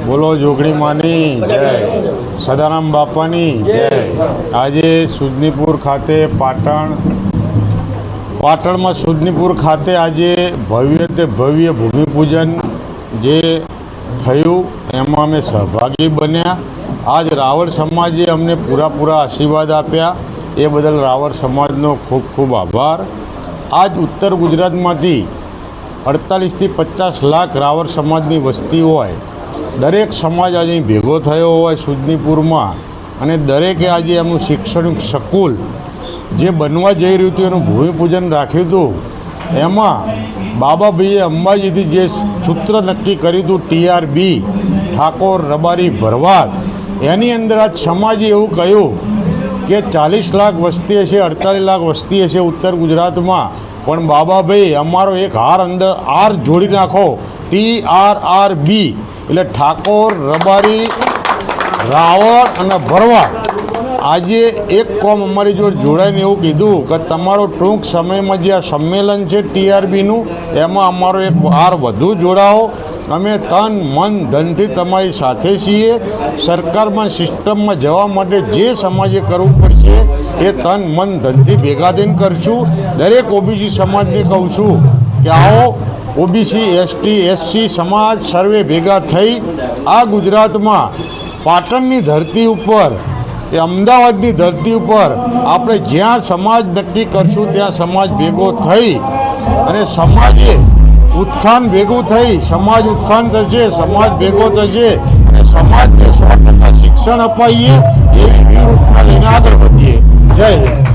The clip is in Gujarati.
બોલો જોગણી માની જય, સદારામ બાપાની જય। આજે સુજનીપુર ખાતે પાટણમાં સુજનીપુર ખાતે આજે ભવ્ય તે ભવ્ય ભૂમિપૂજન જે થયું એમાં અમે સહભાગી બન્યા। આજ રાવળ સમાજે અમને પૂરા આશીર્વાદ આપ્યા, એ બદલ રાવળ સમાજનો ખૂબ ખૂબ આભાર। આજ ઉત્તર ગુજરાતમાંથી 48 થી 50 લાખ રાવળ સમાજની વસ્તી હોય, દરેક સમાજ આજે ભેગો થયો હોય સુજનીપુરમાં, અને દરેકે આજે એમનું શૈક્ષણિક સંકુલ જે બનવા જઈ રહ્યું હતું એનું ભૂમિપૂજન રાખ્યું હતું। એમાં બાબાભાઈએ અંબાજીથી જે સૂત્ર નક્કી કર્યું હતું TRB ઠાકોર રબારી ભરવાડ, એની અંદર આજ સમાજે એવું કહ્યું કે 40 લાખ વસ્તી હશે, 48 લાખ વસ્તી હશે ઉત્તર ગુજરાતમાં, પણ બાબાભાઈ અમારો એક હાર અંદર આર જોડી નાખો, TRRB એટલે ઠાકોર રબારી રાવળ અને ભરવાડ। આજે એક કોમ અમારી જોડે જોડાઈને એવું કીધું કે તમારો ટૂંક સમયમાં જે આ સંમેલન છે TRBનું, એમાં અમારો એક હાર વધુ જોડાઓ। અમે તન મન ધનથી તમારી સાથે છીએ। સરકારમાં સિસ્ટમમાં જવા માટે જે સમાજે કરવું પડશે એ તન મન ધનથી ભેગા થઈને કરશું। દરેક OBC સમાજને કહું છું કે આવો OBC ST SC સમાજ સર્વે ભેગા થઈ આ ગુજરાતમાં પાટણની ધરતી ઉપર, એ અમદાવાદની ધરતી ઉપર આપણે જ્યાં સમાજ નક્કી કરશું ત્યાં સમાજ ભેગો થઈ અને સમાજે ઉત્થાન ભેગું થઈ, સમાજ ઉત્થાન થશે, સમાજ ભેગો થશે અને સમાજને 100% શિક્ષણ અપાઈએ એવી રૂપમાં લઈને આગળ વધીએ। જય હિન્દ।